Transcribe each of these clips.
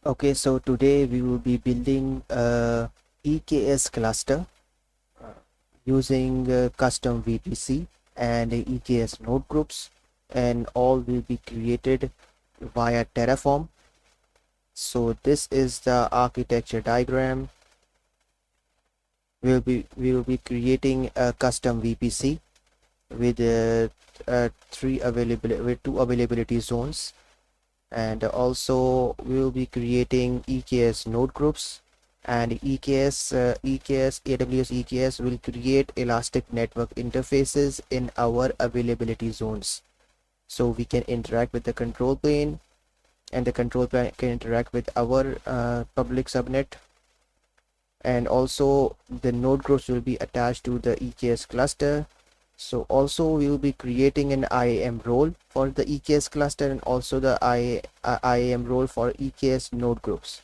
Okay, so today we will be building a EKS cluster using custom VPC and EKS node groups, and all will be created via Terraform. So this is the architecture diagram. We will be creating a custom VPC with two availability zones, and also we will be creating EKS node groups, and AWS EKS will create elastic network interfaces in our availability zones, so we can interact with the control plane, and the control plane can interact with our public subnet, and also the node groups will be attached to the EKS cluster. So also we will be creating an IAM role for the EKS cluster, and also the IAM role for EKS node groups.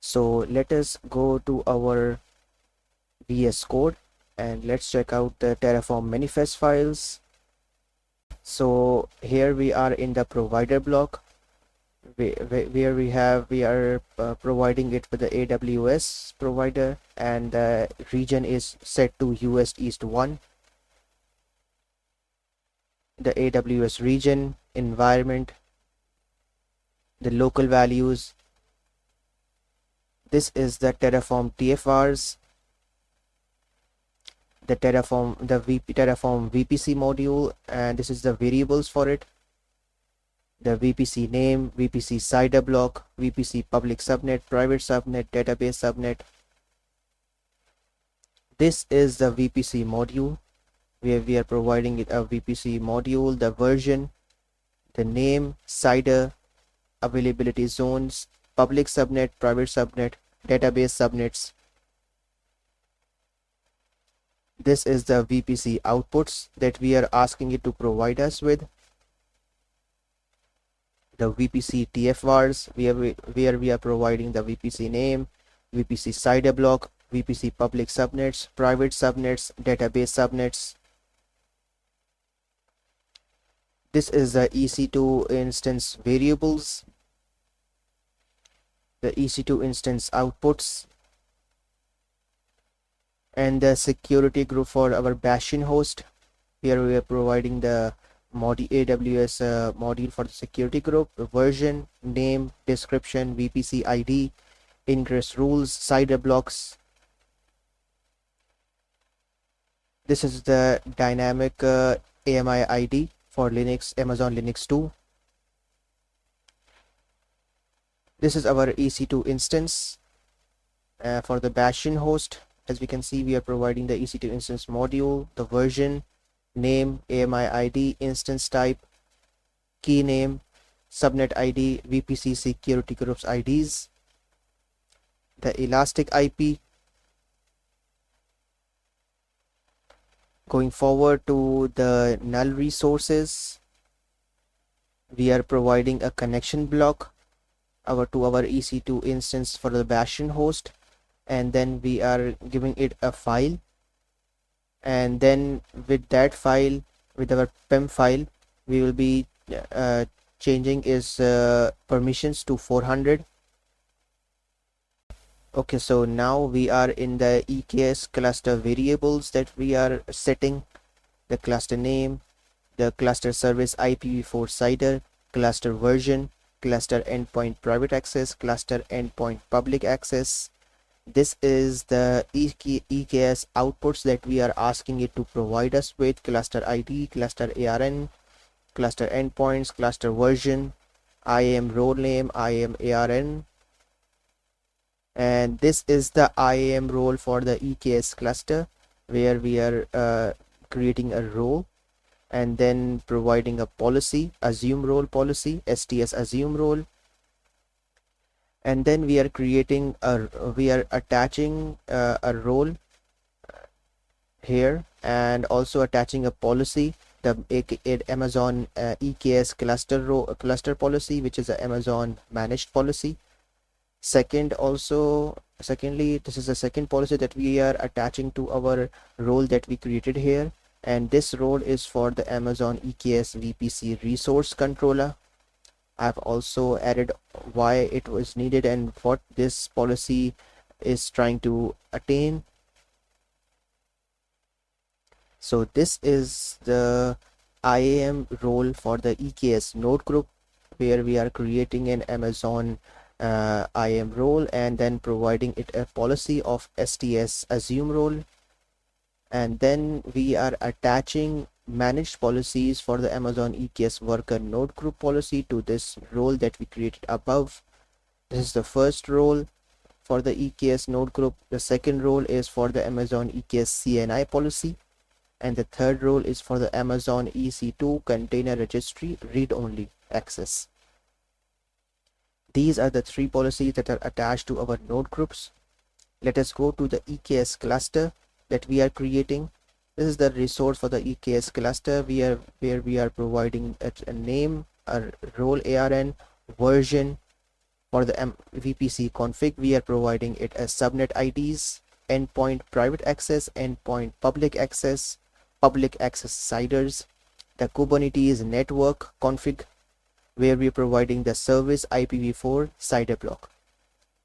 So let us go to our VS Code and let's check out the Terraform manifest files. So here we are in the provider block, where we are providing it with the AWS provider, and the region is set to US East 1. The AWS region, environment, the local values. This is the Terraform TFRs, the Terraform VPC module, and this is the variables for it. The VPC name, VPC CIDR block, VPC public subnet, private subnet, database subnet. This is the VPC module, where we are providing it a VPC module, the version, the name, CIDR, availability zones, public subnet, private subnet, database subnets. This is the VPC outputs that we are asking it to provide us with. The VPC TFRs, where we are providing the VPC name, VPC CIDR block, VPC public subnets, private subnets, database subnets. This is the EC2 instance variables, the EC2 instance outputs, and the security group for our Bastion host. Here we are providing the AWS module for the security group, version, name, description, VPC ID, ingress rules, CIDR blocks. This is the dynamic AMI ID for Linux, Amazon Linux 2. This is our EC2 instance for the Bastion host. As we can see, we are providing the EC2 instance module, the version, name, AMI ID, instance type, key name, subnet ID, VPC security groups IDs, the elastic IP. Going forward to the null resources, we are providing a connection block to our EC2 instance for the Bastion host, and then we are giving it a file, and then with that file, with our PEM file, we will be changing its permissions to 400. Okay, so now we are in the EKS cluster variables that we are setting: the cluster name, the cluster service IPv4 CIDR, cluster version, cluster endpoint private access, cluster endpoint public access. This is the EKS outputs that we are asking it to provide us with: cluster ID, cluster ARN, cluster endpoints, cluster version, IAM role name, IAM ARN. And this is the IAM role for the EKS cluster, where we are creating a role and then providing a policy, assume role policy, STS assume role. And then we are attaching a role here, and also attaching a policy, the Amazon EKS cluster policy, which is an Amazon managed policy. Secondly, this is the second policy that we are attaching to our role that we created here, and this role is for the Amazon EKS VPC resource controller. I've also added why it was needed and what this policy is trying to attain. So this is the IAM role for the EKS node group, where we are creating an Amazon IAM role and then providing it a policy of STS assume role. And then we are attaching managed policies for the Amazon EKS worker node group policy to this role that we created above. This is the first role for the EKS node group. The second role is for the Amazon EKS CNI policy. And the third role is for the Amazon EC2 container registry read-only access. These are the three policies that are attached to our node groups. Let us go to the EKS cluster that we are creating. This is the resource for the EKS cluster where we are providing a name, a role ARN, version. For the VPC config, we are providing it as subnet IDs, endpoint private access, endpoint public access CIDRs, the Kubernetes network config, where we are providing the service IPv4 CIDR block.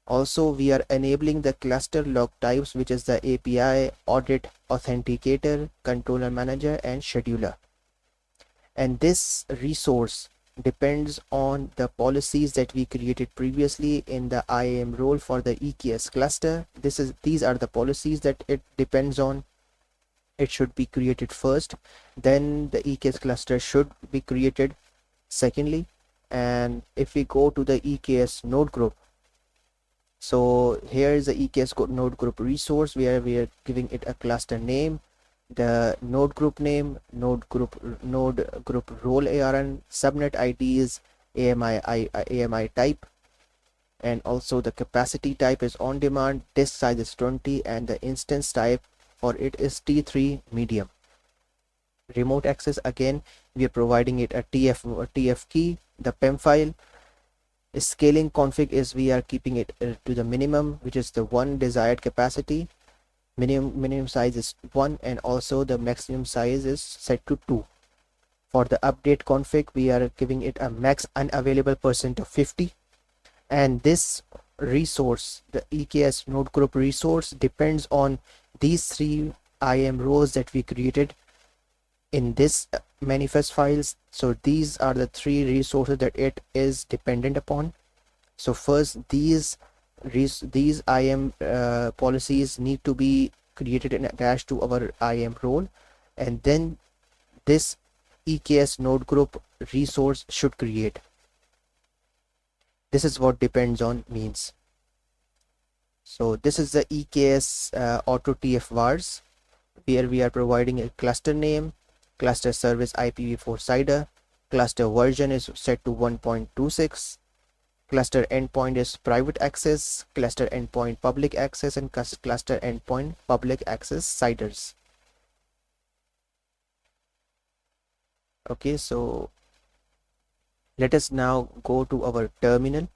Also, we are enabling the cluster log types, which is the API, audit, authenticator, controller manager, and scheduler. And this resource depends on the policies that we created previously in the IAM role for the EKS cluster. These are the policies that it depends on. It should be created first, then the EKS cluster should be created secondly. And if we go to the EKS node group, so here is the EKS node group resource where we are giving it a cluster name, the node group name, node group role ARN, subnet IDs, AMI type, and also the capacity type is on demand, disk size is 20, and the instance type for it is T3 medium. Remote access, again we are providing it a TF key, the PEM file. Scaling config is we are keeping it to the minimum, which is the one desired capacity. Minimum size is 1, and also the maximum size is set to 2. For the update config, we are giving it a max unavailable percent of 50. And this resource, the EKS node group resource, depends on these three IAM roles that we created in this manifest files. So these are the three resources that it is dependent upon. So first, these IAM policies need to be created and attached to our IAM role, and then this EKS node group resource should create. This is what depends on means. So this is the EKS auto TF vars, where we are providing a cluster name, cluster service IPv4 CIDR, cluster version is set to 1.26, cluster endpoint is private access, cluster endpoint public access, and cluster endpoint public access CIDRs. Okay, so let us now go to our terminal.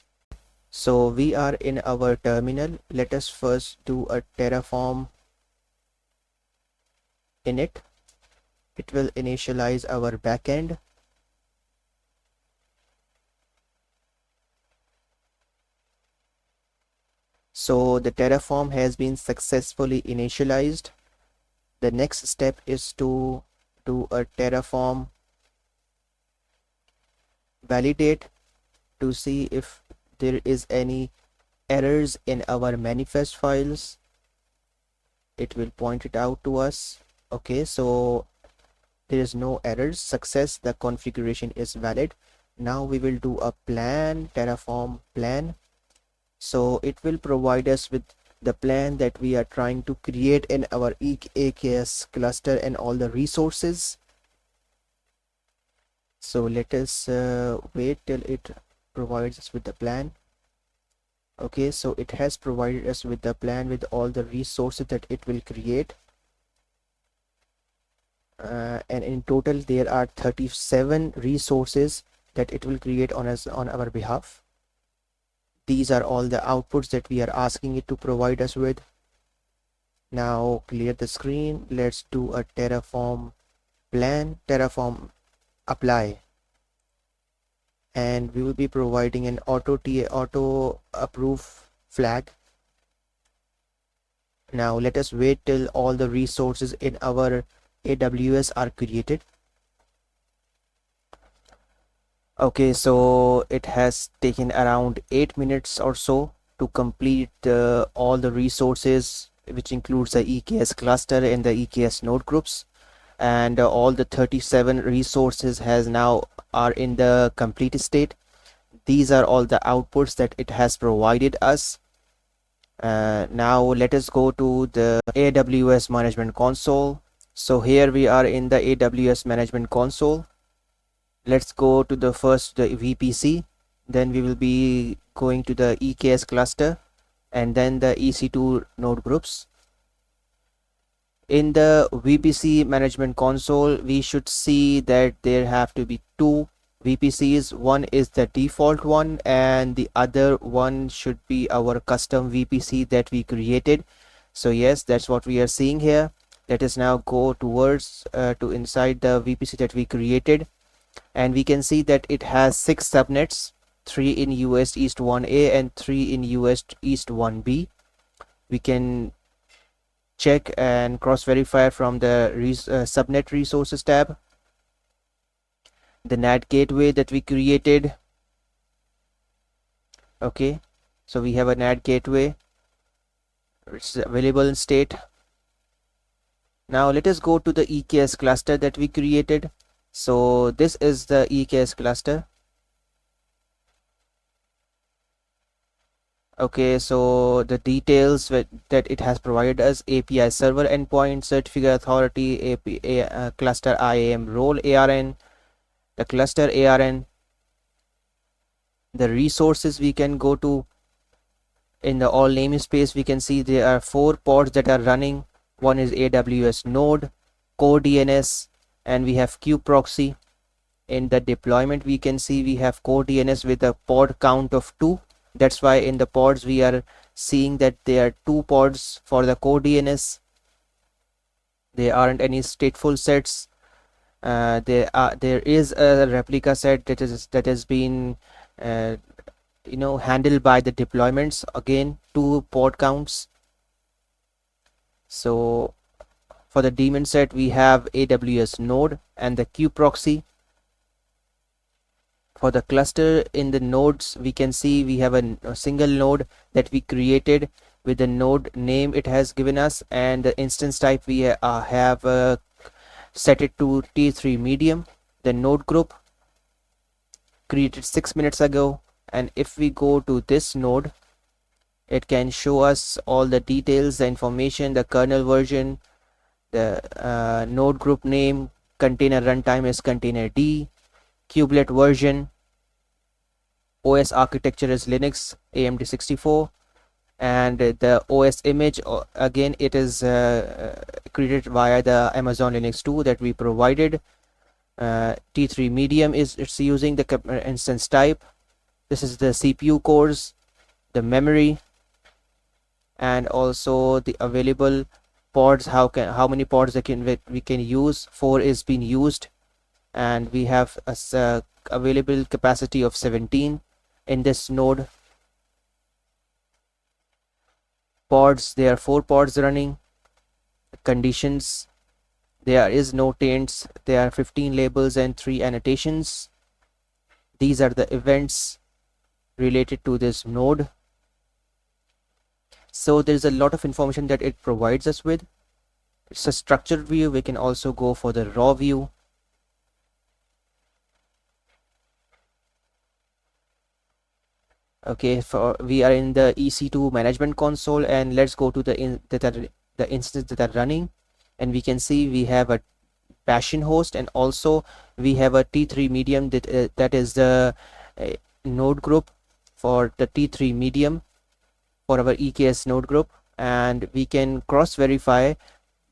So we are in our terminal. Let us first do a Terraform init. It will initialize our backend. So the Terraform has been successfully initialized. The next step is to do a Terraform validate to see if there is any errors in our manifest files. It will point it out to us. Okay, so there is no errors. Success, the configuration is valid. Now we will do a plan, Terraform plan. So it will provide us with the plan that we are trying to create in our EKS cluster and all the resources. So let us wait till it provides us with the plan. Okay, so it has provided us with the plan with all the resources that it will create. And in total there are 37 resources that it will create on our behalf. These are all the outputs that we are asking it to provide us with. Now clear the screen. Let's do a Terraform plan, Terraform apply. and we will be providing an auto approve flag. Now let us wait till all the resources in our AWS are created. Okay, so it has taken around 8 minutes or so to complete all the resources, which includes the EKS cluster and the EKS node groups, and all the 37 resources has now are in the complete state. These are all the outputs that it has provided us. Now let us go to the AWS Management Console. So here we are in the AWS Management Console. Let's go to the VPC, then we will be going to the EKS cluster and then the EC2 node groups. In the VPC Management Console, we should see that there have to be two VPCs. One is the default one and the other one should be our custom VPC that we created. So yes, that's what we are seeing here. Let us now go towards to inside the VPC that we created, and we can see that it has 6 subnets, 3 in US East 1A and 3 in US East 1B. We can check and cross verify from the subnet resources tab. The NAT gateway that we created. Okay, so we have a NAT gateway, it's available in state. Now let us go to the EKS cluster that we created. So this is the EKS cluster. Okay, so the details that it has provided us: API server endpoint, certificate authority, API, cluster IAM role ARN, the cluster ARN, the resources we can go to. In the all namespace, we can see there are 4 pods that are running. One is AWS node, core DNS, and we have kubeproxy. In the deployment, we can see we have core DNS with a pod count of 2. That's why in the pods we are seeing that there are 2 pods for the core DNS. There aren't any stateful sets. There is a replica set that has been handled by the deployments. Again, 2 pod counts. So for the daemon set, we have AWS node and the kubeproxy. For the cluster, in the nodes, we can see we have a single node that we created with the node name it has given us, and the instance type we have set it to T3 medium. The node group created 6 minutes ago, and if we go to this node, it can show us all the details, the information, the kernel version, the node group name, container runtime is container D, kubelet version, OS architecture is Linux AMD 64, and the OS image, again it is created via the Amazon Linux 2 that we provided. T3 medium it's using the instance type. This is the CPU cores, the memory, and also the available pods. How many pods we can use? 4 is being used, and we have a available capacity of 17 in this node. Pods, there are 4 pods running. Conditions, there is no taints, there are 15 labels and 3 annotations. These are the events related to this node. So there's a lot of information that it provides us with. It's a structured view. We can also go for the raw view. Okay, we are in the EC2 Management Console, and let's go to the instance that are running, and we can see we have a Bastion host, and also we have a T3 medium that is the node group for the T3 medium for our EKS node group, and we can cross verify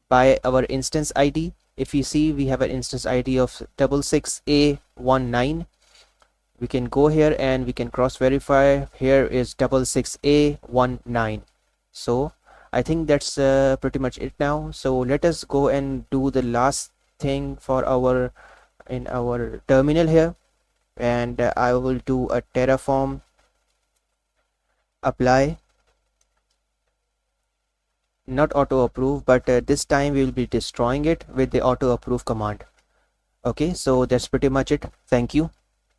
by our instance ID. If you see, we have an instance ID of 66A19. We can go here and we can cross verify. Here is 66A19. So I think that's pretty much it now. So let us go and do the last thing for our terminal here. and I will do a Terraform apply, not auto approve, but this time we will be destroying it with the auto approve command. Okay, so that's pretty much it. Thank you.